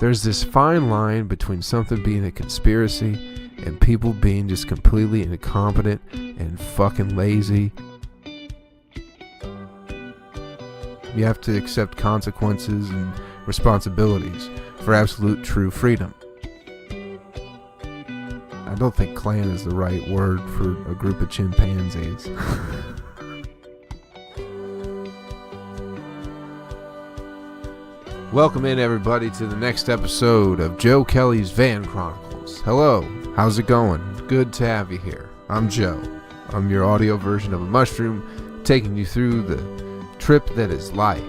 There's this fine line between something being a conspiracy and people being just completely incompetent and fucking lazy. You have to accept consequences and responsibilities for absolute true freedom. I don't think clan is the right word for a group of chimpanzees. Welcome in, everybody, to the next episode of Joe Kelly's Van Chronicles. Hello, how's it going? Good to have you here. I'm Joe. I'm your audio version of a mushroom, taking you through the trip that is life.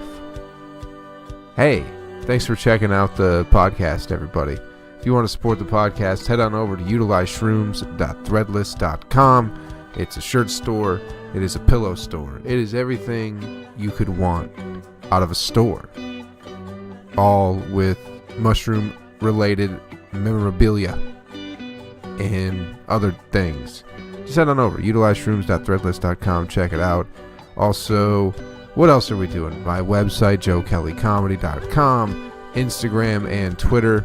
Hey, thanks for checking out the podcast, everybody. If you want to support the podcast, head on over to utilizeshrooms.threadless.com. It's a shirt store. It is a pillow store. It is everything you could want out of a store. All with mushroom-related memorabilia and other things. Just head on over, utilizeshrooms.threadless.com. Check it out. Also, what else are we doing? My website, joekellycomedy.com, Instagram and Twitter,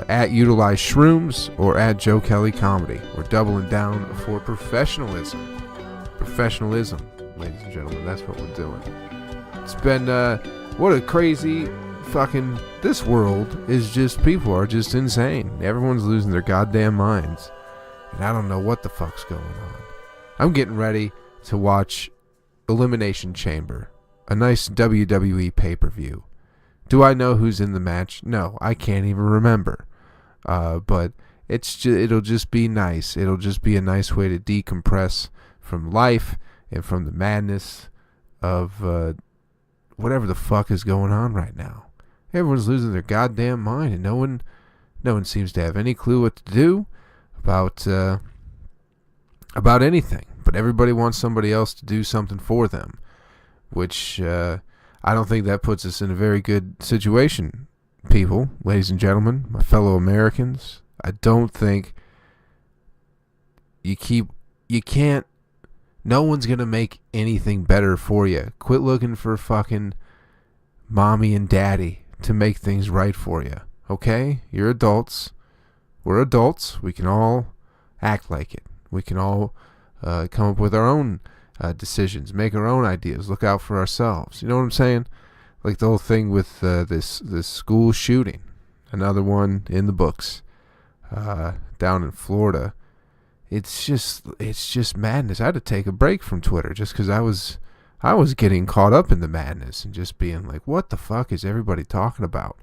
at utilizeshrooms or at Joe Kelly Comedy. We're doubling down for professionalism. Professionalism, ladies and gentlemen. That's what we're doing. It's been, what a crazy fucking, this world is just, people are just insane. Everyone's losing their goddamn minds. And I don't know what the fuck's going on. I'm getting ready to watch Elimination Chamber, a nice WWE pay-per-view. Do I know who's in the match? No, I can't even remember. But it'll just be nice. It'll just be a nice way to decompress from life and from the madness of whatever the fuck is going on right now. Everyone's losing their goddamn mind, and no one seems to have any clue what to do about anything. But everybody wants somebody else to do something for them, which I don't think that puts us in a very good situation, people, ladies and gentlemen, my fellow Americans. I don't think you can't, no one's going to make anything better for you. Quit looking for fucking mommy and daddy to make things right for you, okay? You're adults. We're adults. We can all act like it. We can all come up with our own decisions, make our own ideas, look out for ourselves. You know what I'm saying? Like the whole thing with this school shooting, another one in the books, down in Florida. It's just madness. I had to take a break from Twitter just because I was getting caught up in the madness and just being like, what the fuck is everybody talking about?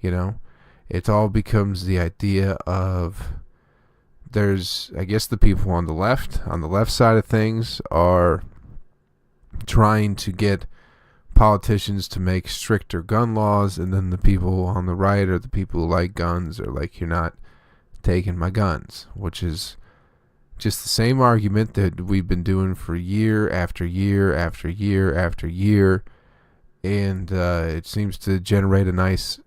You know, it all becomes the idea of, there's, I guess, the people on the left side of things are trying to get politicians to make stricter gun laws, and then the people on the right, or the people who like guns, are like, you're not taking my guns, which is just the same argument that we've been doing for year after year after year after year, and it seems to generate a nice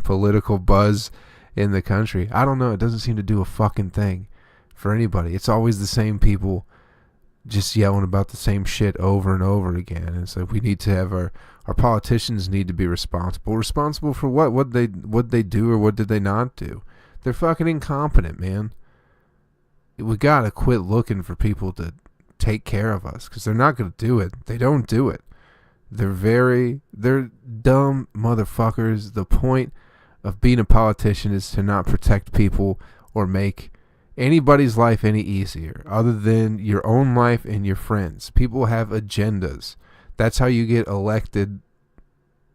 political buzz in the country. I don't know. It doesn't seem to do a fucking thing for anybody. It's always the same people just yelling about the same shit over and over again. And it's like, we need to have our politicians need to be responsible. Responsible for what? What they do or what did they not do? They're fucking incompetent, man. We gotta quit looking for people to take care of us, because they're not gonna do it. They don't do it. They're dumb motherfuckers. The point of being a politician is to not protect people or make anybody's life any easier other than your own life and your friends. People have agendas. That's how you get elected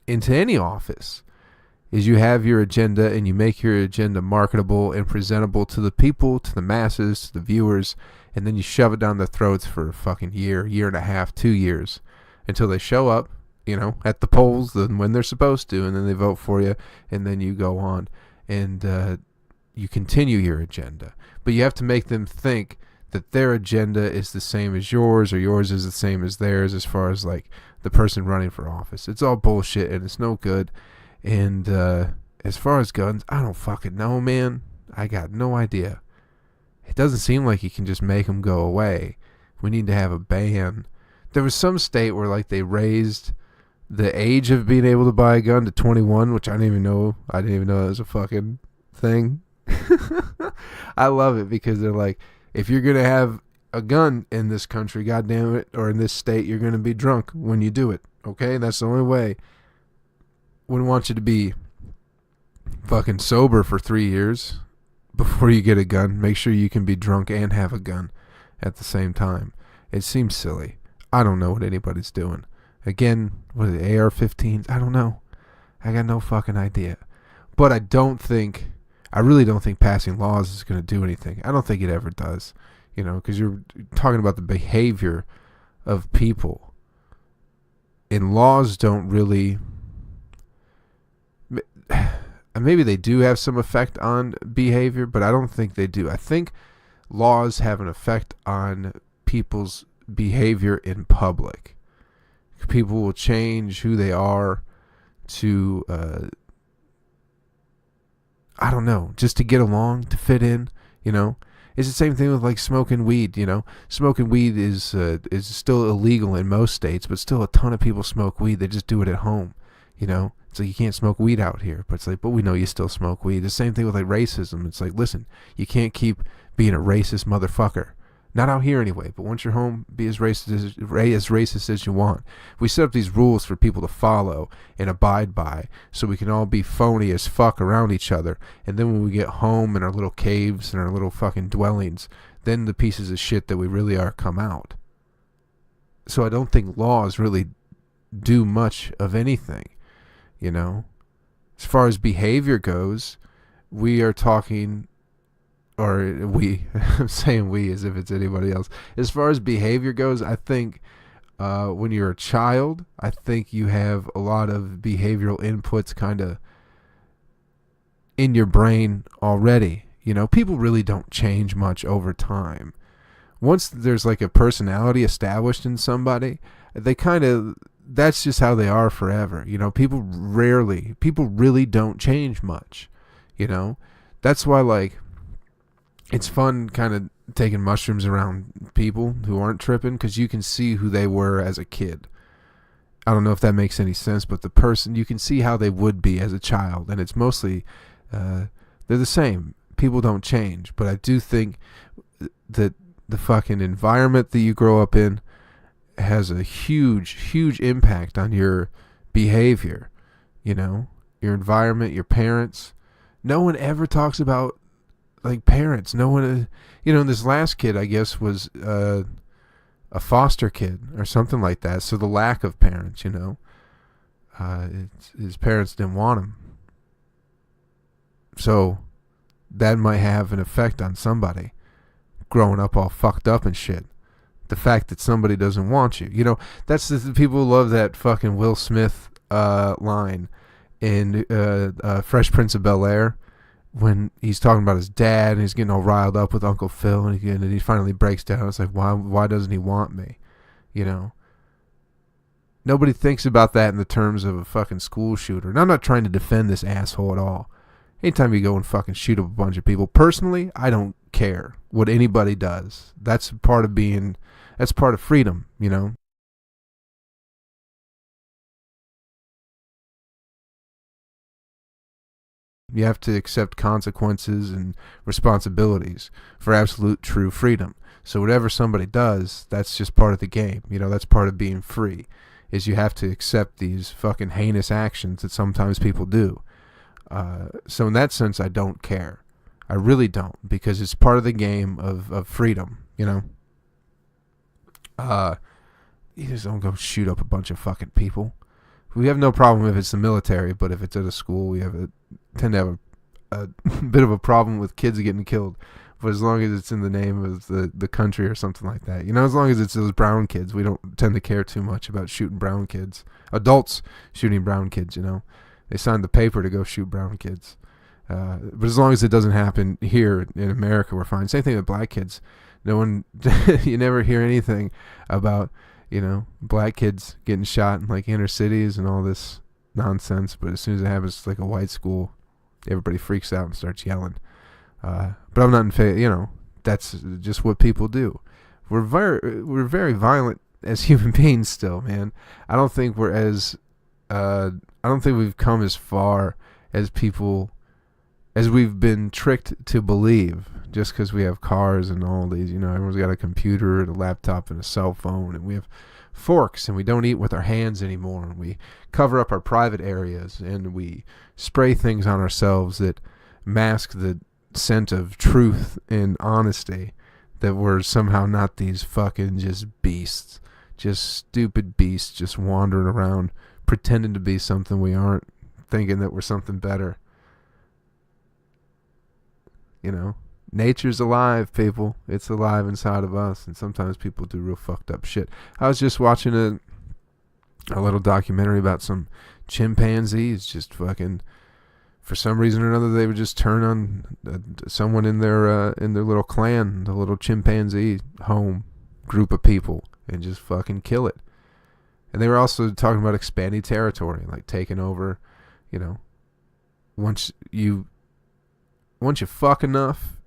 into any office, is you have your agenda and you make your agenda marketable and presentable to the people, to the masses, to the viewers, and then you shove it down their throats for a fucking year and a half, 2 years, until they show up, you know, at the polls when they're supposed to, and then they vote for you, and then you go on and you continue your agenda. But you have to make them think that their agenda is the same as yours, or yours is the same as theirs, as far as like the person running for office. It's all bullshit and it's no good. And as far as guns, I don't fucking know, man. I got no idea. It doesn't seem like you can just make them go away. We need to have a ban. There was some state where like they raised the age of being able to buy a gun to 21, which I didn't even know. I didn't even know that was a fucking thing. I love it because they're like, if you're gonna have a gun in this country, goddamn it, or in this state, you're gonna be drunk when you do it. Okay, that's the only way. Wouldn't want you to be fucking sober for 3 years before you get a gun. Make sure you can be drunk and have a gun at the same time. It seems silly. I don't know what anybody's doing. Again, what are the AR-15s? I don't know. I got no fucking idea. But I really don't think passing laws is going to do anything. I don't think it ever does. You know, because you're talking about the behavior of people. And laws don't really... Maybe they do have some effect on behavior, but I don't think they do. I think laws have an effect on people's behavior in public. People will change who they are to, I don't know, just to get along, to fit in, you know. It's the same thing with like smoking weed, you know. Smoking weed is still illegal in most states, but still a ton of people smoke weed. They just do it at home, you know. It's like you can't smoke weed out here, but it's like, but we know you still smoke weed. The same thing with like racism. It's like, listen, you can't keep being a racist motherfucker. Not out here anyway, but once you're home, be as racist as you want. We set up these rules for people to follow and abide by so we can all be phony as fuck around each other. And then when we get home in our little caves and our little fucking dwellings, then the pieces of shit that we really are come out. So I don't think laws really do much of anything, you know. As far as behavior goes, we are talking... or we, I'm saying we as if it's anybody else. As far as behavior goes, I think when you're a child, I think you have a lot of behavioral inputs kind of in your brain already. You know, people really don't change much over time. Once there's like a personality established in somebody, that's just how they are forever. You know, people really don't change much. You know, that's why like, it's fun kind of taking mushrooms around people who aren't tripping because you can see who they were as a kid. I don't know if that makes any sense, but the person, you can see how they would be as a child, and it's mostly, they're the same. People don't change, but I do think that the fucking environment that you grow up in has a huge, huge impact on your behavior. You know, your environment, your parents. No one ever talks about like parents. No one, you know, this last kid, I guess, was a foster kid or something like that. So the lack of parents, you know, his parents didn't want him. So that might have an effect on somebody growing up all fucked up and shit. The fact that somebody doesn't want you, you know, that's the people love that fucking Will Smith line in Fresh Prince of Bel-Air. When he's talking about his dad and he's getting all riled up with Uncle Phil and he finally breaks down. It's like, why doesn't he want me? You know? Nobody thinks about that in the terms of a fucking school shooter. And I'm not trying to defend this asshole at all. Anytime you go and fucking shoot up a bunch of people, personally, I don't care what anybody does. That's part of freedom, you know? You have to accept consequences and responsibilities for absolute true freedom. So whatever somebody does, that's just part of the game. You know, that's part of being free, is you have to accept these fucking heinous actions that sometimes people do. So in that sense, I don't care. I really don't, because it's part of the game of freedom, you know? You just don't go shoot up a bunch of fucking people. We have no problem if it's the military, but if it's at a school, we tend to have a bit of a problem with kids getting killed. But as long as it's in the name of the country or something like that, you know, as long as it's those brown kids, we don't tend to care too much about shooting brown kids. Adults shooting brown kids, you know, they signed the paper to go shoot brown kids. But as long as it doesn't happen here in America, we're fine. Same thing with black kids. No one, you never hear anything about, you know, black kids getting shot in like inner cities and all this nonsense. But as soon as it happens, like a white school, everybody freaks out and starts yelling. But I'm not in favor, you know, that's just what people do. We're very violent as human beings still, man. I don't think we're as I don't think we've come as far as we've been tricked to believe, just because we have cars and all these, everyone's got a computer and a laptop and a cell phone, and we have forks, and we don't eat with our hands anymore, and we cover up our private areas, and we spray things on ourselves that mask the scent of truth and honesty, that we're somehow not these fucking just beasts, just stupid beasts, just wandering around pretending to be something we aren't, thinking that we're something better. Nature's alive, people. It's alive inside of us, and sometimes people do real fucked up shit. I was just watching a little documentary about some chimpanzees just fucking, for some reason or another, they would just turn on someone in their little clan, the little chimpanzee home group of people, and just fucking kill it. And they were also talking about expanding territory, like taking over, once you fuck enough,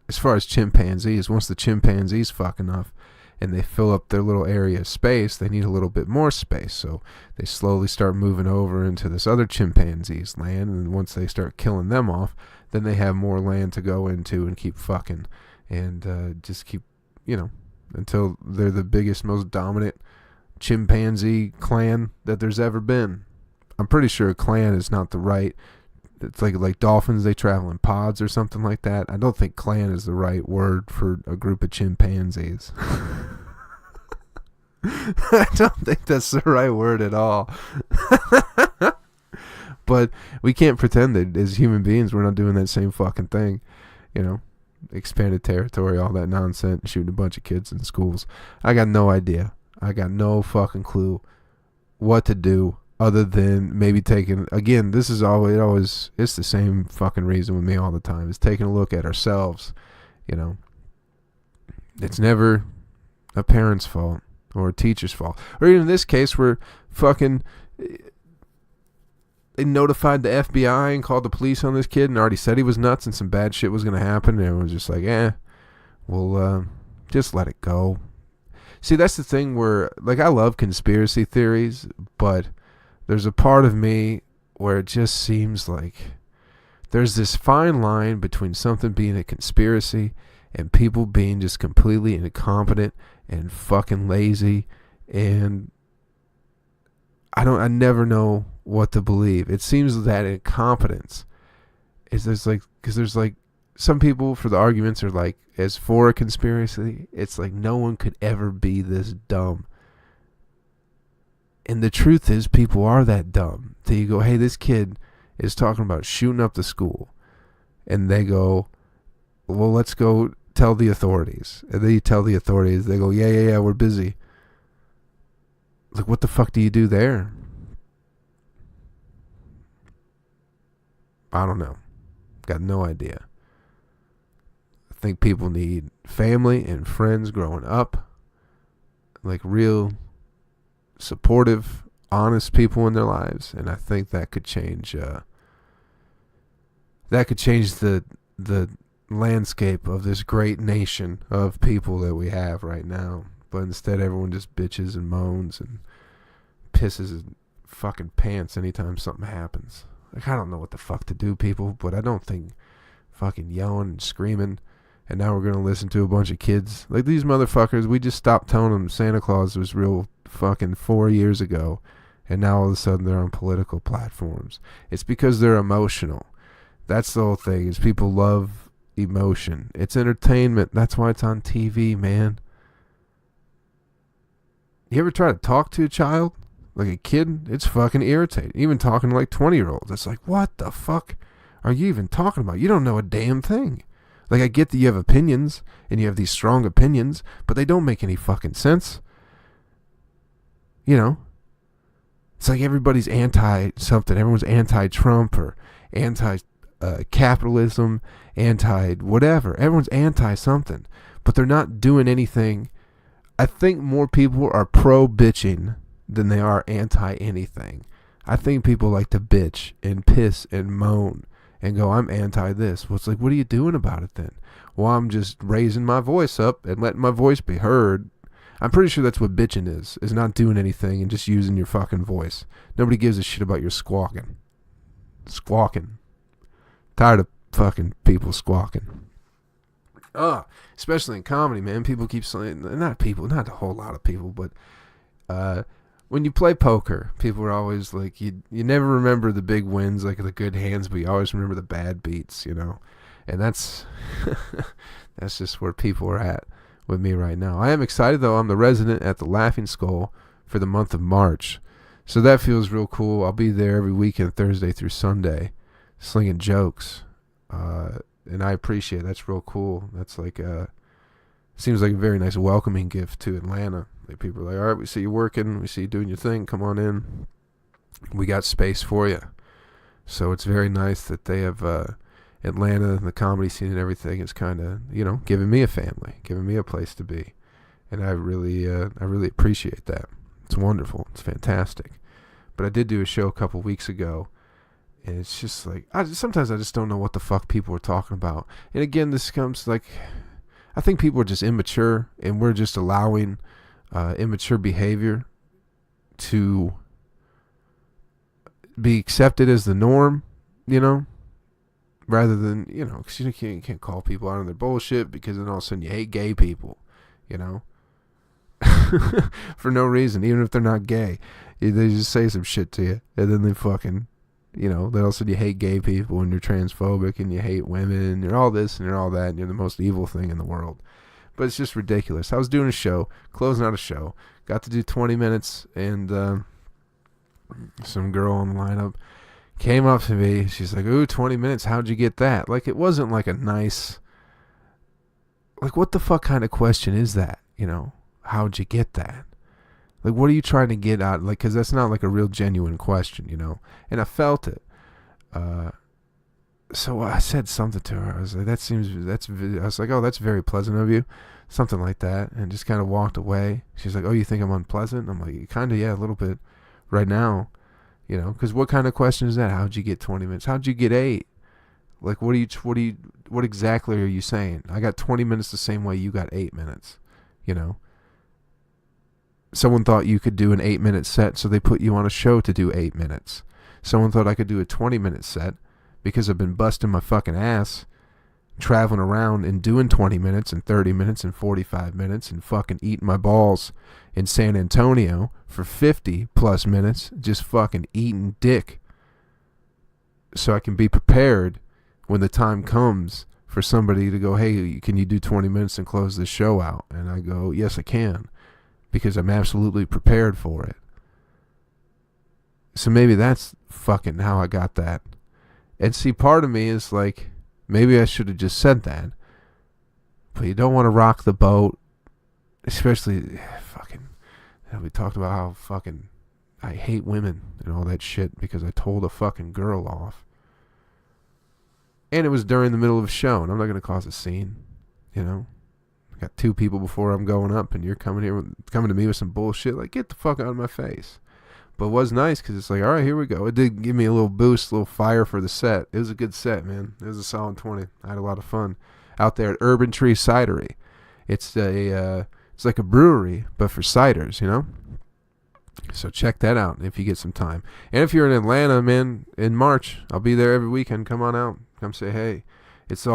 as far as chimpanzees, once the chimpanzees fuck enough and they fill up their little area of space, they need a little bit more space. So they slowly start moving over into this other chimpanzee's land, and once they start killing them off, then they have more land to go into and keep fucking, and just keep, until they're the biggest, most dominant chimpanzee clan that there's ever been. I'm pretty sure clan is not the right. It's like dolphins, they travel in pods or something like that. I don't think clan is the right word for a group of chimpanzees. I don't think that's the right word at all. But we can't pretend that as human beings we're not doing that same fucking thing. Expanded territory, all that nonsense, shooting a bunch of kids in schools. I got no idea. I got no fucking clue what to do, other than maybe taking, again, this is always, it's the same fucking reason with me all the time, is taking a look at ourselves. It's never a parent's fault or a teacher's fault. Or even in this case where fucking they notified the FBI and called the police on this kid and already said he was nuts and some bad shit was going to happen, and it was just like, we'll just let it go. See, that's the thing where, like, I love conspiracy theories, but there's a part of me where it just seems like there's this fine line between something being a conspiracy and people being just completely incompetent and fucking lazy, and I never know what to believe. It seems that incompetence is there's some people, for the arguments, are like, as for a conspiracy, it's like no one could ever be this dumb. And the truth is, people are that dumb. So you go, hey, this kid is talking about shooting up the school. And they go, well, let's go tell the authorities. And then you tell the authorities, they go, yeah, we're busy. Like, what the fuck do you do there? I don't know. Got no idea. I think people need family and friends growing up. Like real supportive, honest people in their lives. And I think that could change the landscape of this great nation of people that we have right now. But instead everyone just bitches and moans and pisses his fucking pants anytime something happens. Like, I don't know what the fuck to do, people, but I don't think fucking yelling and screaming, and now we're going to listen to a bunch of kids. Like, these motherfuckers, we just stopped telling them Santa Claus was real fucking 4 years ago, and now all of a sudden they're on political platforms. It's because they're emotional. That's the whole thing, is people love emotion. It's entertainment. That's why it's on TV, man. You ever try to talk to a child? Like a kid? It's fucking irritating. Even talking to like 20-year-olds. It's like, what the fuck are you even talking about? You don't know a damn thing. Like, I get that you have opinions, and you have these strong opinions, but they don't make any fucking sense. It's like everybody's anti-something. Everyone's anti-Trump or anti-capitalism, anti-whatever. Everyone's anti-something, but they're not doing anything. I think more people are pro-bitching than they are anti-anything. I think people like to bitch and piss and moan and go, I'm anti-this. Well, it's like, what are you doing about it then? Well, I'm just raising my voice up and letting my voice be heard. I'm pretty sure that's what bitching is not doing anything and just using your fucking voice. Nobody gives a shit about your squawking. Squawking. Tired of fucking people squawking. Especially in comedy, man. People keep saying, not a whole lot of people, but when you play poker, people are always like, you never remember the big wins, like the good hands, but you always remember the bad beats, you know? And that's that's just where people are at with me right now. I am excited, though. I'm the resident at the Laughing Skull for the month of March. So that feels real cool. I'll be there every weekend, Thursday through Sunday, slinging jokes. And I appreciate it. That's real cool. That's like, seems like a very nice welcoming gift to Atlanta. Like, people are like, all right, we see you working. We see you doing your thing. Come on in. We got space for you. So it's very nice that they have Atlanta and the comedy scene and everything is kind of, you know, giving me a family, giving me a place to be. And I really appreciate that. It's wonderful. It's fantastic. But I did do a show a couple weeks ago, and it's just like, sometimes I just don't know what the fuck people are talking about. And again, this comes like, I think people are just immature, and we're just allowing immature behavior to be accepted as the norm, you know, rather than, you know, because you can't call people out on their bullshit, because then all of a sudden you hate gay people, you know, for no reason, even if they're not gay. They just say some shit to you, and then they fucking, you know, then all of a sudden you hate gay people, and you're transphobic, and you hate women, and you're all this, and you're all that, and you're the most evil thing in the world. But it's just ridiculous. I was doing a show, closing out a show, got to do 20 minutes, and some girl on the lineup came up to me. She's like, ooh, 20 minutes, how'd you get that? Like, it wasn't like a nice, like, what the fuck kind of question is that, you know? How'd you get that? Like, what are you trying to get out? Like, because that's not like a real genuine question, you know? And I felt it. So I said something to her. I was like, I was like, oh, that's very pleasant of you. Something like that. And just kind of walked away. She's like, oh, you think I'm unpleasant? I'm like, kind of, yeah, a little bit right now, you know? Because what kind of question is that? How'd you get 20 minutes? How'd you get 8? Like, what exactly are you saying? I got 20 minutes the same way you got 8 minutes, you know? Someone thought you could do an 8-minute set, so they put you on a show to do 8 minutes. Someone thought I could do a 20-minute set because I've been busting my fucking ass, traveling around and doing 20 minutes and 30 minutes and 45 minutes and fucking eating my balls in San Antonio for 50 plus minutes, just fucking eating dick, so I can be prepared when the time comes for somebody to go, hey, can you do 20 minutes and close this show out? And I go, yes, I can, because I'm absolutely prepared for it. So maybe that's fucking how I got that. And see, part of me is like, maybe I should have just said that. But you don't want to rock the boat. Especially, fucking, you know, we talked about how fucking I hate women and all that shit because I told a fucking girl off. And it was during the middle of a show, and I'm not going to cause a scene, you know. I got 2 people before I'm going up, and you're coming to me with some bullshit. Like, get the fuck out of my face. But it was nice because it's like, all right, here we go. It did give me a little boost, a little fire for the set. It was a good set, man. It was a solid 20. I had a lot of fun out there at Urban Tree Cidery. It's like a brewery, but for ciders, you know? So check that out if you get some time. And if you're in Atlanta, man, in March, I'll be there every weekend. Come on out. Come say hey. It's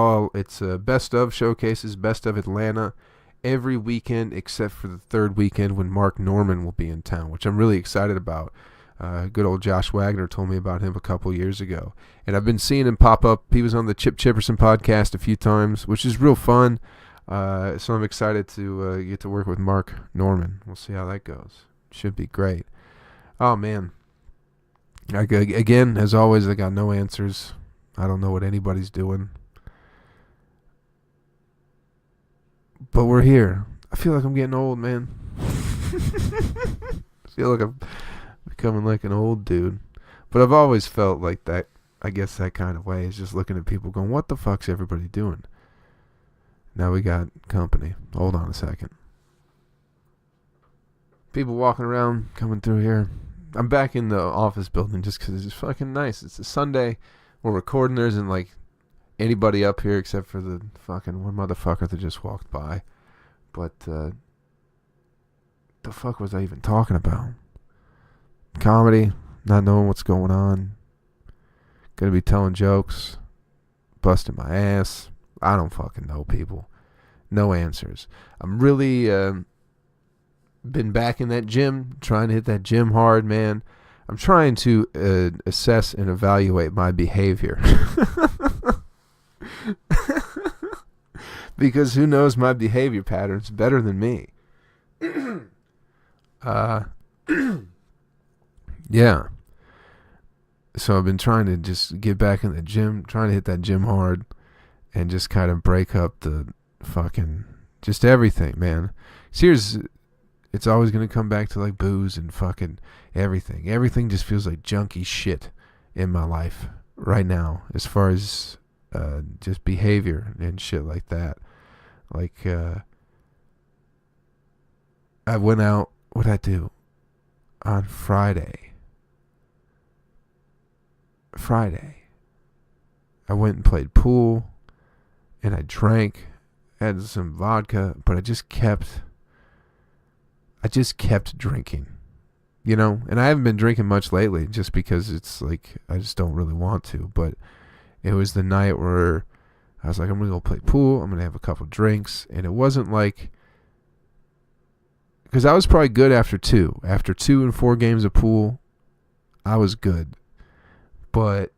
best of showcases, best of Atlanta, every weekend except for the 3rd weekend when Mark Norman will be in town, which I'm really excited about. Good old Josh Wagner told me about him a couple years ago. And I've been seeing him pop up. He was on the Chip Chipperson podcast a few times, which is real fun. So I'm excited to get to work with Mark Norman. We'll see how that goes. Should be great. Oh, man. Again, as always, I got no answers. I don't know what anybody's doing. But we're here. I feel like I'm getting old, man. I feel like I'm becoming like an old dude. But I've always felt like that, I guess that kind of way, is just looking at people going, what the fuck's everybody doing? Now we got company. Hold on a second. People walking around, coming through here. I'm back in the office building just because it's fucking nice. It's a Sunday. We're recording. There isn't like anybody up here except for the fucking one motherfucker that just walked by. But the fuck was I even talking about? Comedy, not knowing what's going on. Gonna be telling jokes, busting my ass. I don't fucking know, people. No answers. I'm really been back in that gym, trying to hit that gym hard, man. I'm trying to assess and evaluate my behavior. Because who knows my behavior patterns better than me? Yeah. So I've been trying to just get back in the gym, trying to hit that gym hard, and just kind of break up the fucking, just everything, man. Seriously, it's always going to come back to like booze and fucking everything. Everything just feels like junky shit in my life right now, as far as just behavior and shit like that. Like, I went out, what'd I do? On Friday, I went and played pool, and I drank, had some vodka, but I just kept drinking, you know? And I haven't been drinking much lately, just because it's like, I just don't really want to, but it was the night where I was like, I'm going to go play pool, I'm going to have a couple drinks, and it wasn't like, because I was probably good after 2 and 4 games of pool, I was good, but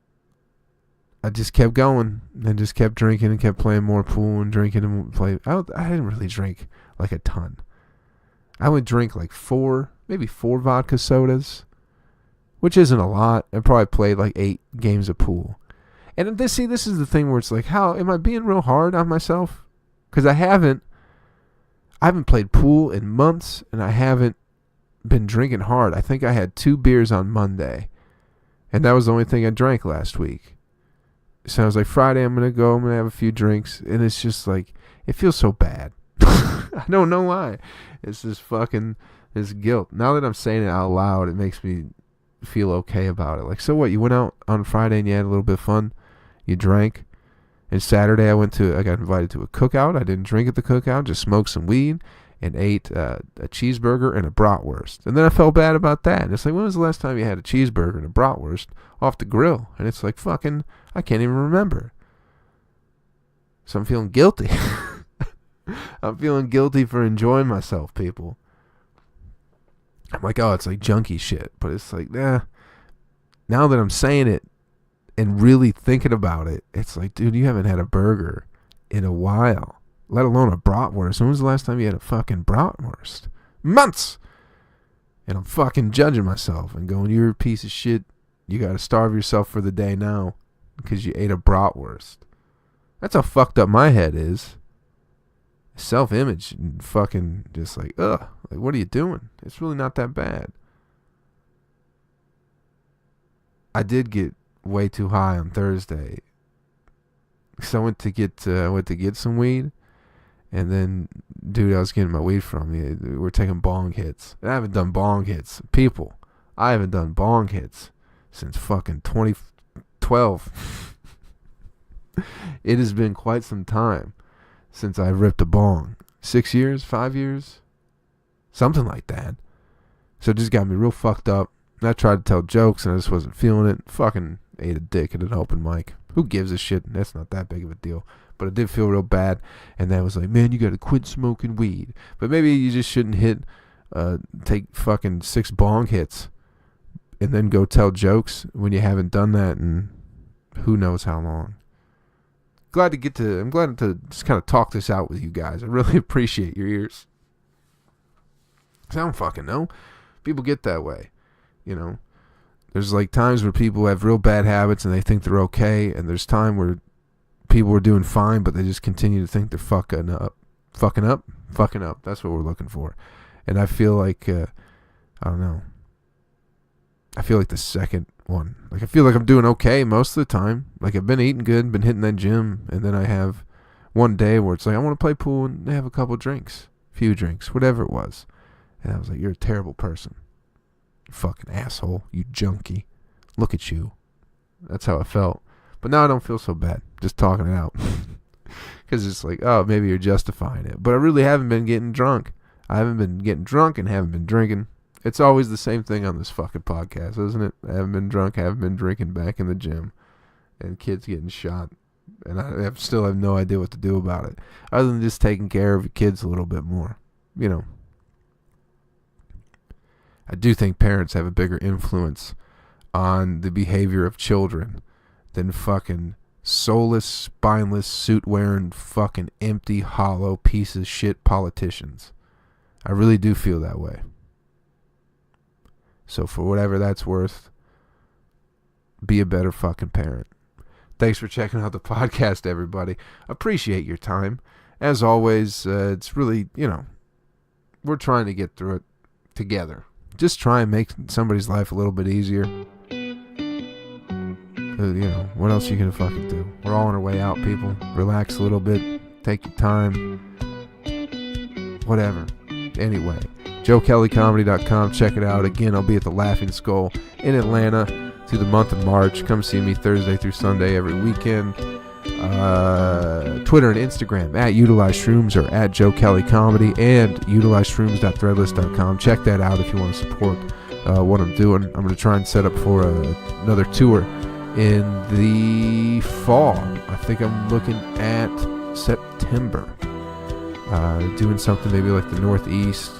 I just kept going and just kept drinking and kept playing more pool and drinking and playing. I didn't really drink like a ton. I would drink like 4 vodka sodas, which isn't a lot. I probably played like 8 games of pool. And this is the thing where it's like, how am I being real hard on myself? Because I haven't played pool in months, and I haven't been drinking hard. I think I had 2 beers on Monday, and that was the only thing I drank last week. So I was like, Friday I'm going to have a few drinks, and it's just like, it feels so bad. I don't know why. It's this guilt. Now that I'm saying it out loud, it makes me feel okay about it. Like, so what, you went out on Friday and you had a little bit of fun, you drank, and Saturday I got invited to a cookout. I didn't drink at the cookout, just smoked some weed and ate a cheeseburger and a bratwurst. And then I felt bad about that. And it's like, when was the last time you had a cheeseburger and a bratwurst off the grill? And it's like, fucking, I can't even remember. So I'm feeling guilty. I'm feeling guilty for enjoying myself, people. I'm like, oh, it's like junky shit. But it's like, nah. Now that I'm saying it and really thinking about it, it's like, dude, you haven't had a burger in a while, let alone a bratwurst. When was the last time you had a fucking bratwurst? Months! And I'm fucking judging myself and going, you're a piece of shit. You gotta starve yourself for the day now because you ate a bratwurst. That's how fucked up my head is. Self-image and fucking just like, ugh. Like, what are you doing? It's really not that bad. I did get way too high on Thursday. So I went to get some weed, and then, dude, I was getting my weed from me. We're taking bong hits. I haven't done bong hits. People, I haven't done bong hits since fucking 2012. It has been quite some time since I ripped a bong. 6 years? 5 years? Something like that. So it just got me real fucked up. And I tried to tell jokes, and I just wasn't feeling it. Fucking ate a dick at an open mic. Who gives a shit? That's not that big of a deal. But it did feel real bad. And then I was like, man, you gotta quit smoking weed. But maybe you just shouldn't take fucking 6 bong hits and then go tell jokes when you haven't done that in who knows how long. I'm glad to just kind of talk this out with you guys. I really appreciate your ears. 'Cause I don't fucking know. People get that way, you know. There's like times where people have real bad habits and they think they're okay, and there's time where people are doing fine, but they just continue to think they're fucking up. That's what we're looking for. And I feel like, I don't know. I feel like the second one. Like, I feel like I'm doing okay most of the time. Like, I've been eating good, been hitting that gym, and then I have one day where it's like, I want to play pool and have a couple drinks, few drinks, whatever it was. And I was like, you're a terrible person. You fucking asshole. You junkie. Look at you. That's how I felt. But now I don't feel so bad. Just talking it out. Because it's like, oh, maybe you're justifying it. But I really haven't been getting drunk. I haven't been getting drunk and haven't been drinking. It's always the same thing on this fucking podcast, isn't it? I haven't been drunk, haven't been drinking, back in the gym, and kids getting shot. And I still have no idea what to do about it, other than just taking care of the kids a little bit more. You know, I do think parents have a bigger influence on the behavior of children than fucking soulless, spineless, suit-wearing, fucking empty, hollow, piece of shit politicians. I really do feel that way. So for whatever that's worth, be a better fucking parent. Thanks for checking out the podcast, everybody. Appreciate your time. As always, it's really, we're trying to get through it together. Just try and make somebody's life a little bit easier. What else are you going to fucking do? We're all on our way out, people. Relax a little bit. Take your time. Whatever. Anyway, JoeKellyComedy.com. Check it out. Again, I'll be at the Laughing Skull in Atlanta through the month of March. Come see me Thursday through Sunday every weekend. Twitter and Instagram at Utilize Shrooms or at Joe Kelly Comedy, and utilizeshrooms.threadless.com. Check that out if you want to support what I'm doing. I'm going to try and set up for another tour in the fall. I think I'm looking at September. Doing something maybe like the Northeast,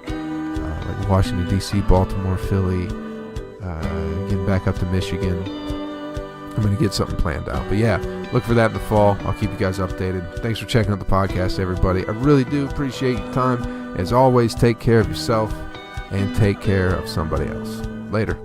like Washington, D.C., Baltimore, Philly, getting back up to Michigan. I'm going to get something planned out. But yeah, look for that in the fall. I'll keep you guys updated. Thanks for checking out the podcast, everybody. I really do appreciate your time. As always, take care of yourself and take care of somebody else. Later.